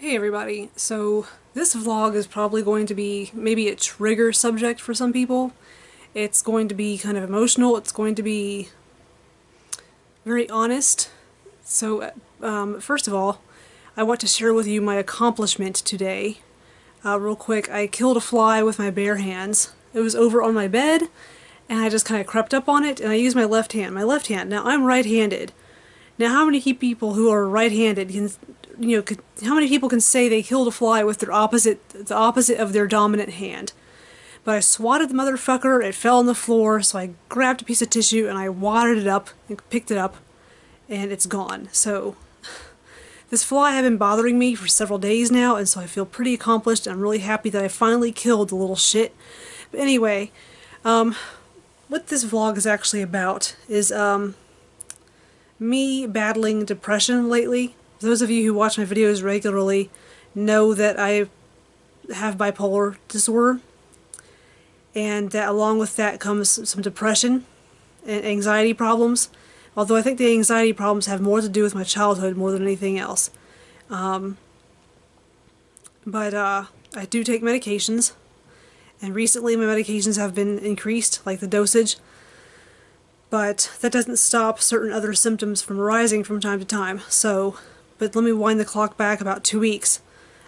Hey everybody, so this vlog is probably going to be maybe a trigger subject for some people. It's going to be kind of emotional, it's going to be very honest. So first of all, I want to share with you my accomplishment today. Real quick, I killed a fly with my bare hands. It was over on my bed, and I just kind of crept up on it, and I used my left hand. Now I'm right-handed. Now, how many people who are right-handed can, how many people can say they killed a fly with the opposite of their dominant hand? But I swatted the motherfucker, it fell on the floor, so I grabbed a piece of tissue and I wadded it up and picked it up, and it's gone. So, this fly had been bothering me for several days now, and so I feel pretty accomplished, and I'm really happy that I finally killed the little shit. But anyway, what this vlog is actually about is, me battling depression lately. Those of you who watch my videos regularly know that I have bipolar disorder, and that along with that comes some depression and anxiety problems, although I think the anxiety problems have more to do with my childhood more than anything else. But I do take medications, and recently my medications have been increased, like the dosage. But that doesn't stop certain other symptoms from arising from time to time. But let me wind the clock back about 2 weeks.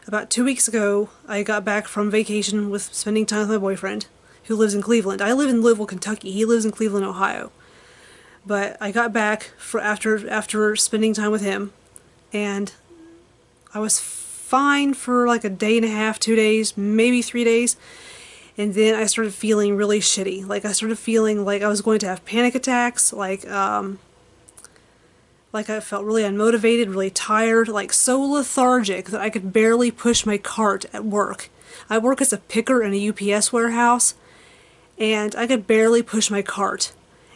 About 2 weeks ago, I got back from vacation with spending time with my boyfriend, who lives in Cleveland. I live in Louisville, Kentucky. He lives in Cleveland, Ohio. But I got back after spending time with him, and I was fine for like a day and a half, 2 days, maybe 3 days. And then I started feeling really shitty. Like, I started feeling like I was going to have panic attacks, like I felt really unmotivated, really tired, like so lethargic that I could barely push my cart at work. I work as a picker in a UPS warehouse, and I could barely push my cart.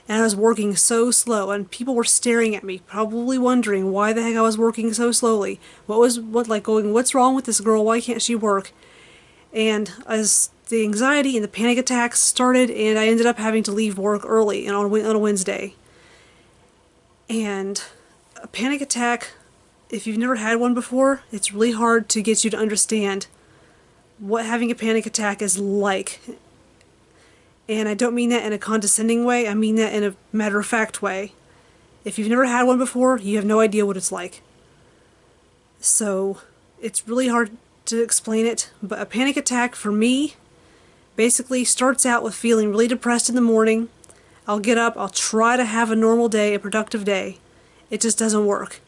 And I was working so slow, and people were staring at me, probably wondering why the heck I was working so slowly. What's wrong with this girl? Why can't she work? And as the anxiety and the panic attacks started, and I ended up having to leave work early and on a Wednesday. And a panic attack, if you've never had one before, it's really hard to get you to understand what having a panic attack is like. And I don't mean that in a condescending way, I mean that in a matter-of-fact way. If you've never had one before, you have no idea what it's like. So, it's really hard to explain it, but a panic attack for me basically starts out with feeling really depressed in the morning. I'll get up, I'll try to have a normal day, a productive day. It just doesn't work.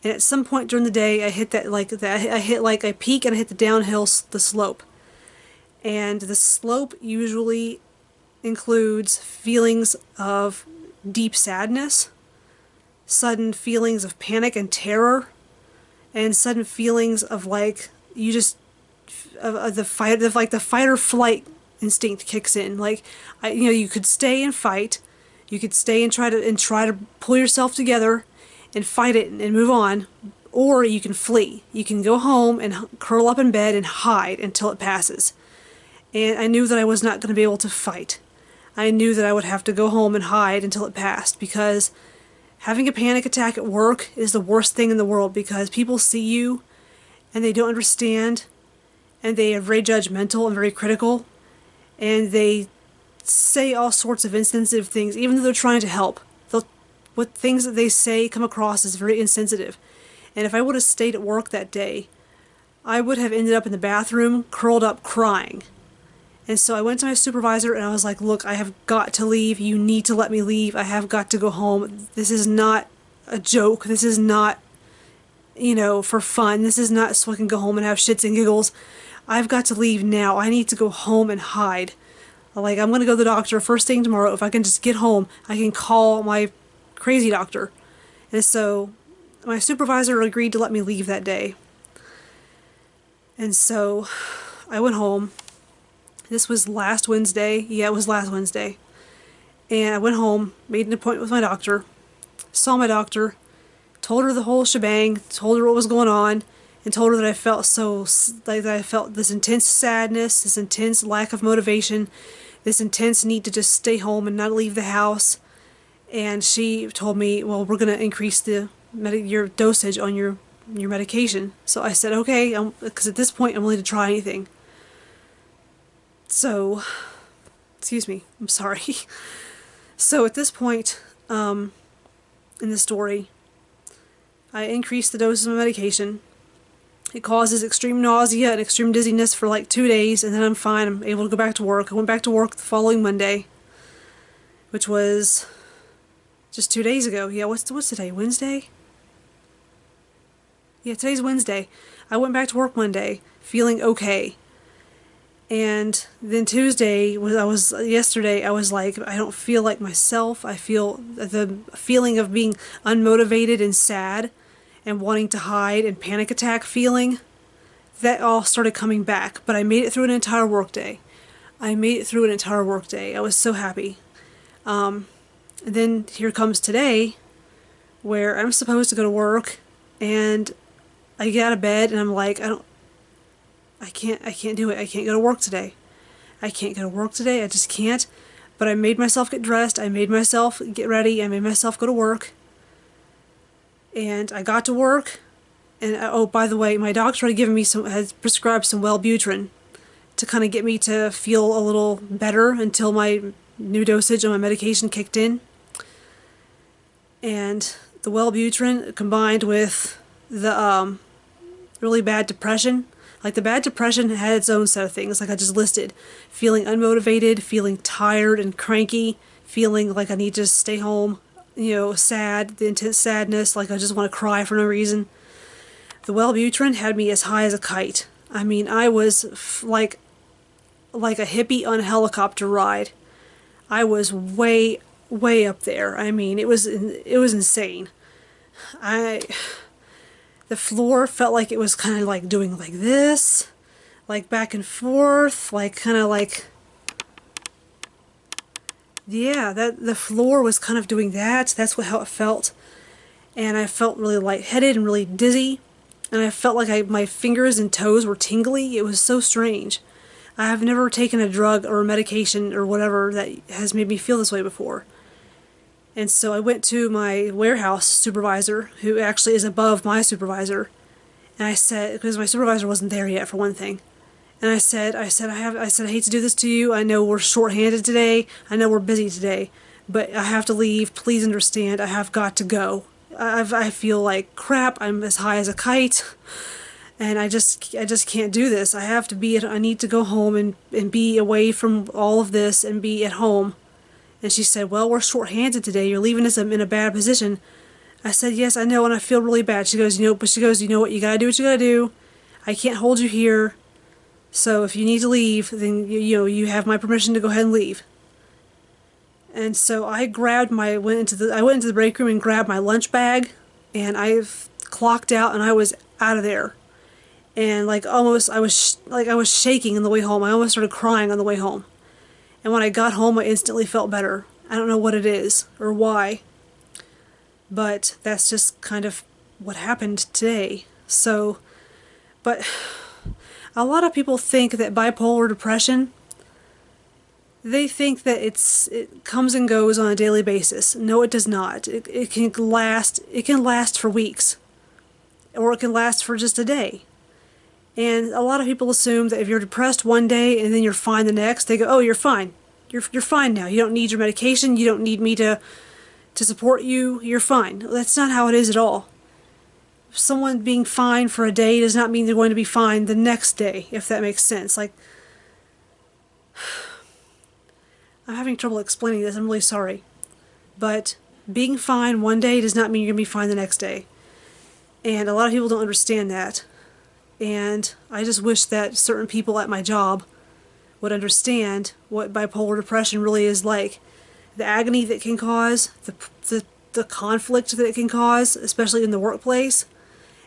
And at some point during the day, I hit I peak and I hit the downhill, the slope. And the slope usually includes feelings of deep sadness, sudden feelings of panic and terror, and sudden feelings of like the fight or flight instinct kicks in. Like, you could stay and fight, you could stay and try to pull yourself together and fight it and move on, or you can flee. You can go home and curl up in bed and hide until it passes. And I knew that I was not going to be able to fight. I knew that I would have to go home and hide until it passed, because having a panic attack at work is the worst thing in the world, because people see you and they don't understand, and they are very judgmental and very critical, and they say all sorts of insensitive things, even though they're trying to help. What things that they say come across as very insensitive. And if I would have stayed at work that day, I would have ended up in the bathroom, curled up, crying. And so I went to my supervisor and I was like, look, I have got to leave. You need to let me leave. I have got to go home. This is not a joke. This is not, for fun. This is not so I can go home and have shits and giggles. I've got to leave now. I need to go home and hide. Like, I'm going to go to the doctor first thing tomorrow. If I can just get home, I can call my crazy doctor. And so my supervisor agreed to let me leave that day. And so I went home. This was last Wednesday. Yeah, it was last Wednesday. And I went home, made an appointment with my doctor, saw my doctor, told her the whole shebang, told her what was going on, and told her that I felt this intense sadness, this intense lack of motivation, this intense need to just stay home and not leave the house. And she told me, well, we're going to increase your dosage on your your medication. So I said, okay, because at this point I'm willing to try anything. So, excuse me, I'm sorry. So at this point in the story, I increased the dose of my medication. It causes extreme nausea and extreme dizziness for like 2 days, and then I'm fine. I'm able to go back to work. I went back to work the following Monday, which was just 2 days ago. Yeah, what's today? Wednesday? Yeah, today's Wednesday. I went back to work Monday, feeling okay. And then Tuesday yesterday I was like, I don't feel like myself. I feel the feeling of being unmotivated and sad and wanting to hide and panic attack feeling. That all started coming back, but I made it through an entire workday. I was so happy. And then here comes today, where I'm supposed to go to work, and I get out of bed and I'm like, I can't do it. I can't go to work today. I just can't. But I made myself get dressed. I made myself get ready. I made myself go to work. And I got to work. And oh, by the way, my doctor has prescribed some Wellbutrin to kind of get me to feel a little better until my new dosage of my medication kicked in. And the Wellbutrin combined with the really bad depression. Like, the bad depression had its own set of things, like I just listed. Feeling unmotivated, feeling tired and cranky, feeling like I need to stay home, sad, the intense sadness, like I just want to cry for no reason. The Wellbutrin had me as high as a kite. I mean, I was like a hippie on a helicopter ride. I was way, way up there. I mean, it was insane. The floor felt like it was kind of like doing like this, like back and forth, like kind of like, yeah, the floor was kind of doing that. That's how it felt. And I felt really lightheaded and really dizzy. And I felt like my fingers and toes were tingly. It was so strange. I have never taken a drug or a medication or whatever that has made me feel this way before. And so I went to my warehouse supervisor, who actually is above my supervisor, and I said, because my supervisor wasn't there yet for one thing, and I said, I hate to do this to you. I know we're short-handed today. I know we're busy today, but I have to leave. Please understand. I have got to go. I feel like crap. I'm as high as a kite, and I just can't do this. I need to go home and be away from all of this and be at home. And she said, well, we're short-handed today. You're leaving us in a bad position. I said, yes, I know, and I feel really bad. She goes, you know what, you gotta do what you gotta do. I can't hold you here. So if you need to leave, then you have my permission to go ahead and leave. And so I went into the break room and grabbed my lunch bag, and I clocked out, and I was out of there. And I was shaking on the way home. I almost started crying on the way home. And when I got home, I instantly felt better. I don't know what it is or why, but that's just kind of what happened today. So, but a lot of people think that bipolar depression, they think that it comes and goes on a daily basis. No, it does not. It can last for weeks, or it can last for just a day. And a lot of people assume that if you're depressed one day and then you're fine the next, they go, oh, you're fine. You're fine now. You don't need your medication. You don't need me to support you. You're fine. That's not how it is at all. Someone being fine for a day does not mean they're going to be fine the next day, if that makes sense. Like, I'm having trouble explaining this. I'm really sorry. But being fine one day does not mean you're going to be fine the next day. And a lot of people don't understand that. And I just wish that certain people at my job would understand what bipolar depression really is like. The agony that it can cause, the conflict that it can cause, especially in the workplace,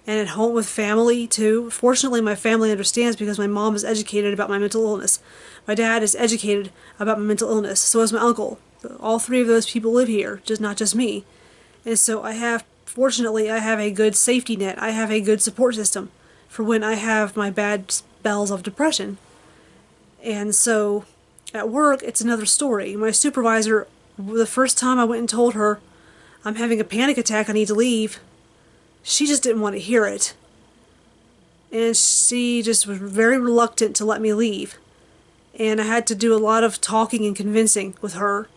and at home with family too. Fortunately, my family understands because my mom is educated about my mental illness. My dad is educated about my mental illness. So is my uncle. All three of those people live here, not just me. And so fortunately, I have a good safety net. I have a good support system for when I have my bad spells of depression. And so at work, it's another story. My supervisor, the first time I went and told her I'm having a panic attack, I need to leave, she just didn't want to hear it. and she just was very reluctant to let me leave. And I had to do a lot of talking and convincing with her.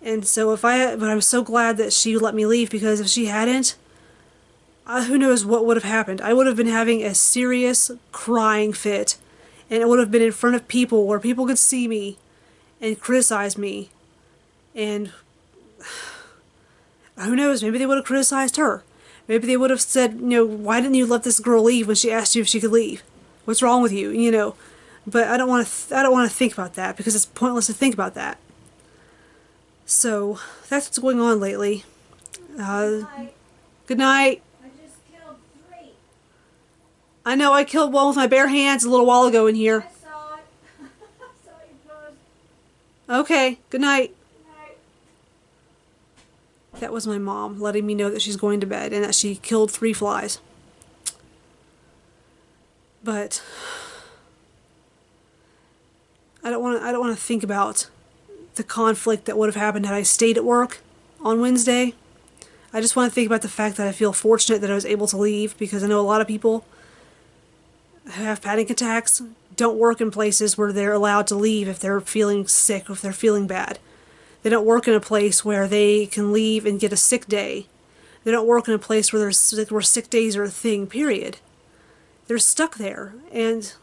And so but I'm so glad that she let me leave, because if she hadn't, who knows what would have happened. I would have been having a serious crying fit, and it would have been in front of people where people could see me and criticize me. And who knows, maybe they would have criticized her. Maybe they would have said, why didn't you let this girl leave when she asked you if she could leave? What's wrong with you, But I don't want to think about that, because it's pointless to think about that. So that's what's going on lately. Good night. I just killed 3. I know, I killed one with my bare hands a little while ago in here. I saw it. I saw you post. Okay, good night. Good night. That was my mom letting me know that she's going to bed and that she killed 3 flies. But I don't want to think about the conflict that would have happened had I stayed at work on Wednesday. I just want to think about the fact that I feel fortunate that I was able to leave, because I know a lot of people who have panic attacks don't work in places where they're allowed to leave if they're feeling sick or if they're feeling bad. They don't work in a place where they can leave and get a sick day. They don't work in a place where sick days are a thing, period. They're stuck there. And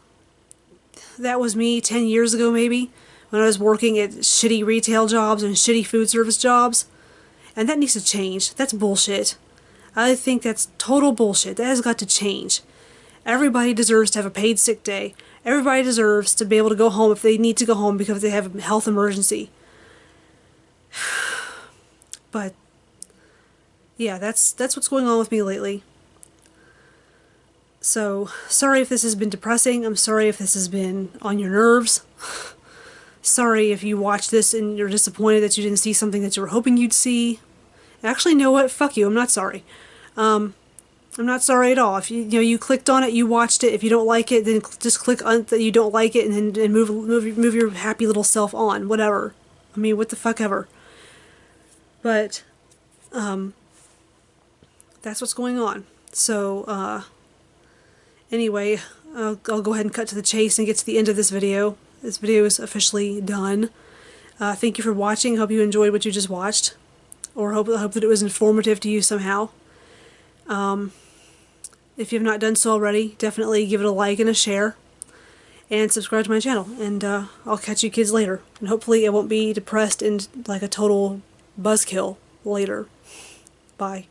that was me 10 years ago, maybe, when I was working at shitty retail jobs and shitty food service jobs. And that needs to change. That's bullshit. I think that's total bullshit. That has got to change. Everybody deserves to have a paid sick day. Everybody deserves to be able to go home if they need to go home because they have a health emergency. But yeah, that's what's going on with me lately. So, sorry if this has been depressing. I'm sorry if this has been on your nerves. Sorry if you watched this and you're disappointed that you didn't see something that you were hoping you'd see. Actually, you know what? Fuck you. I'm not sorry. I'm not sorry at all. If you clicked on it, you watched it. If you don't like it, then just click on that you don't like it, and then move your happy little self on. Whatever. I mean, what the fuck ever. But that's what's going on. So anyway, I'll go ahead and cut to the chase and get to the end of this video. This video is officially done. Thank you for watching. Hope you enjoyed what you just watched, or hope that it was informative to you somehow. If you have not done so already, definitely give it a like and a share, and subscribe to my channel. And I'll catch you kids later. And hopefully I won't be depressed and like a total buzzkill later. Bye.